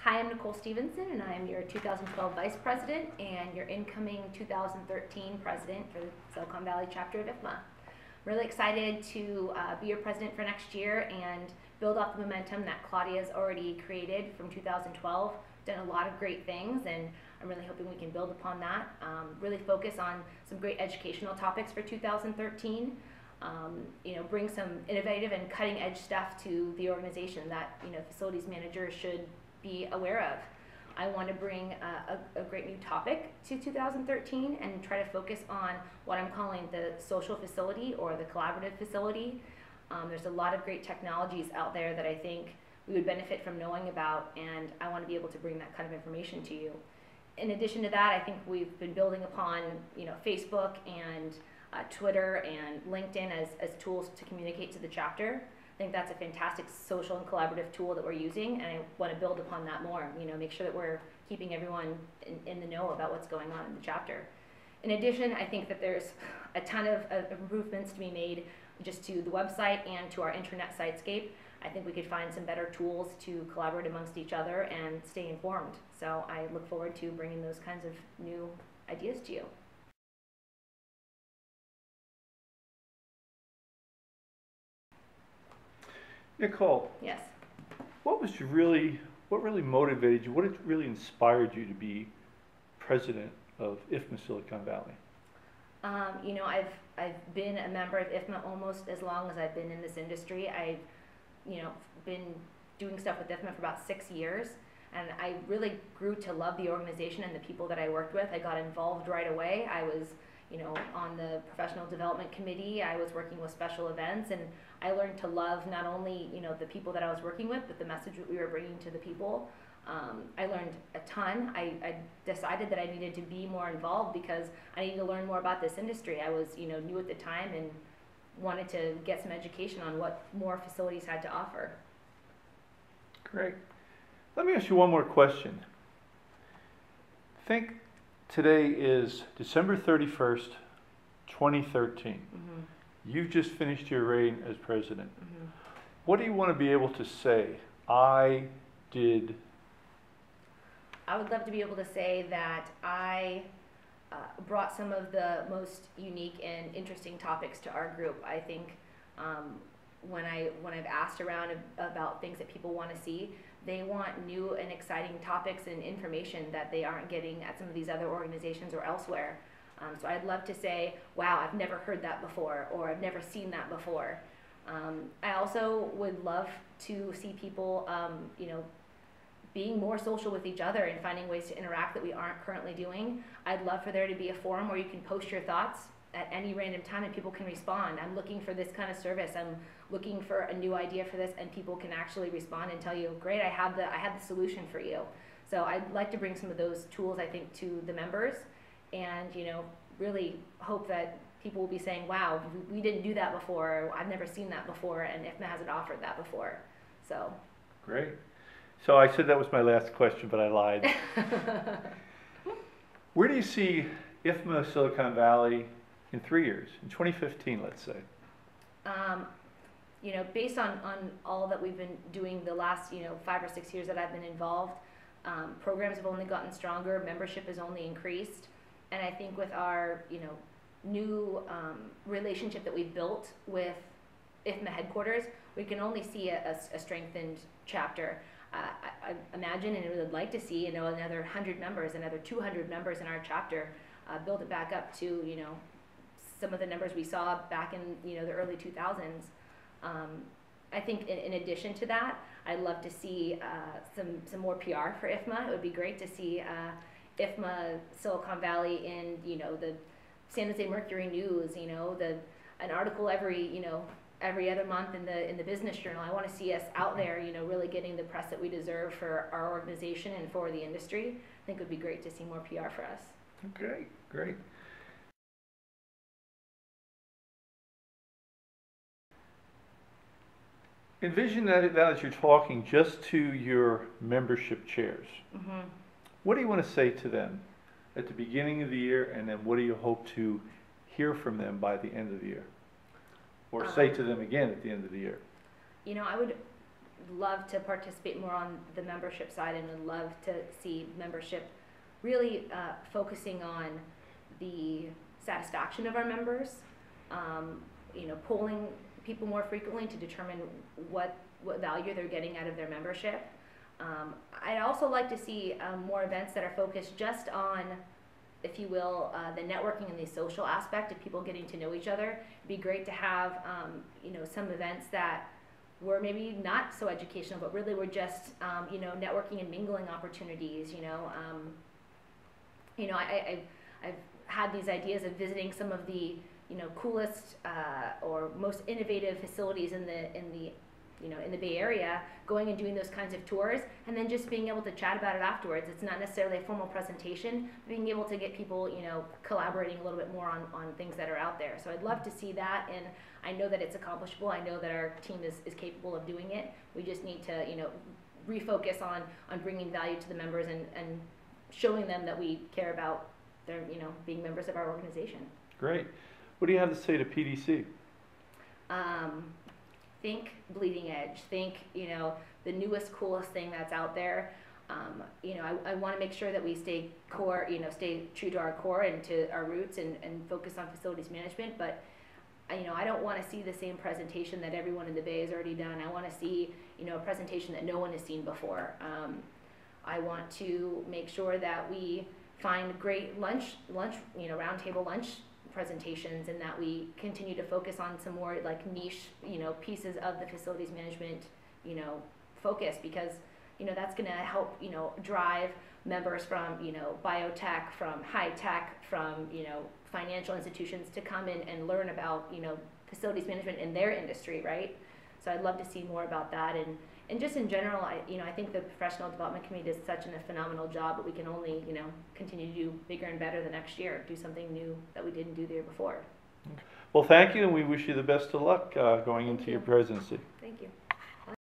Hi, I'm Nicole Stephenson, and I'm your 2012 Vice President and your incoming 2013 President for the Silicon Valley chapter of IFMA. Really excited to be your president for next year and build off the momentum that Claudia's already created from 2012. Done a lot of great things, and I'm really hoping we can build upon that. Really focus on some great educational topics for 2013. Bring some innovative and cutting edge stuff to the organization that facilities managers should be aware of. I want to bring a great new topic to 2013 and try to focus on what I'm calling the social facility or the collaborative facility. There's a lot of great technologies out there that I think we would benefit from knowing about, and I want to be able to bring that kind of information to you. In addition to that, I think we've been building upon Facebook and Twitter and LinkedIn as tools to communicate to the chapter. I think that's a fantastic social and collaborative tool that we're using, and I want to build upon that more. Make sure that we're keeping everyone in the know about what's going on in the chapter. In addition, I think that there's a ton of improvements to be made just to the website and to our intranet sitescape. I think we could find some better tools to collaborate amongst each other and stay informed. So I look forward to bringing those kinds of new ideas to you. Nichole, Yes. what really motivated you? What really inspired you to be president of IFMA Silicon Valley? I've been a member of IFMA almost as long as I've been in this industry. I've been doing stuff with IFMA for about 6 years, and I really grew to love the organization and the people that I worked with. I got involved right away. I was on the professional development committee. I was working with special events, and I learned to love not only the people that I was working with, but the message that we were bringing to the people. I learned a ton. I decided that I needed to be more involved because I needed to learn more about this industry. I was new at the time and wanted to get some education on what more facilities had to offer. Great. Let me ask you one more question. Think today is December 31st, 2013. Mm-hmm. You've just finished your reign as president. Mm-hmm. What do you want to be able to say? I did. I would love to be able to say that I brought some of the most unique and interesting topics to our group. I think when I've asked around about things that people want to see, they want new and exciting topics and information that they aren't getting at some of these other organizations or elsewhere. So I'd love to say, wow, I've never heard that before, or I've never seen that before. I also would love to see people, being more social with each other and finding ways to interact that we aren't currently doing. I'd love for there to be a forum where you can post your thoughts at any random time and people can respond. I'm looking for this kind of service. I'm looking for a new idea for this, and people can actually respond and tell you, great, I have the solution for you. So I'd like to bring some of those tools, I think, to the members, and really hope that people will be saying, wow, we didn't do that before, I've never seen that before, and IFMA hasn't offered that before. So Great. So I said that was my last question, but I lied. Where do you see IFMA Silicon Valley in 3 years, in 2015, let's say? Based on all that we've been doing the last 5 or 6 years that I've been involved, programs have only gotten stronger, membership has only increased, and I think with our new relationship that we've built with IFMA headquarters, we can only see a strengthened chapter. I imagine and would like to see another 100 members, another 200 members in our chapter, build it back up to some of the numbers we saw back in the early 2000s. I think in addition to that, I'd love to see some more PR for IFMA. It would be great to see IFMA Silicon Valley in the San Jose Mercury News, an article every other month in the Business Journal. I want to see us out there, really getting the press that we deserve for our organization and for the industry. I think it would be great to see more PR for us. Okay, great. Envision that now that you're talking just to your membership chairs. Mm-hmm. What do you want to say to them at the beginning of the year, and then what do you hope to hear from them by the end of the year? Or say to them again at the end of the year? I would love to participate more on the membership side, and would love to see membership really focusing on the satisfaction of our members, polling people more frequently to determine what value they're getting out of their membership. I'd also like to see more events that are focused just on, if you will, the networking and the social aspect of people getting to know each other. It'd be great to have, some events that were maybe not so educational, but really were just, networking and mingling opportunities. I've had these ideas of visiting some of the, coolest or most innovative facilities in the Bay Area, going and doing those kinds of tours, and then just being able to chat about it afterwards. It's not necessarily a formal presentation, being able to get people, collaborating a little bit more on things that are out there. So I'd love to see that, and I know that it's accomplishable. I know that our team is capable of doing it. We just need to, refocus on bringing value to the members and showing them that we care about their, being members of our organization. Great. What do you have to say to PDC? Think bleeding edge. Think, the newest, coolest thing that's out there. I want to make sure that we stay stay true to our core and to our roots and focus on facilities management. But, I don't want to see the same presentation that everyone in the Bay has already done. I want to see, a presentation that no one has seen before. I want to make sure that we find great lunch, roundtable lunch presentations, and that we continue to focus on some more niche, pieces of the facilities management, focus, because, that's going to help, drive members from, biotech, from high tech, from, financial institutions to come in and learn about, facilities management in their industry, right? So I'd love to see more about that, and just in general, I think the Professional Development Committee does such a phenomenal job, but we can only, continue to do bigger and better the next year, do something new that we didn't do the year before. Well, thank you, and we wish you the best of luck going into your presidency. Thank you.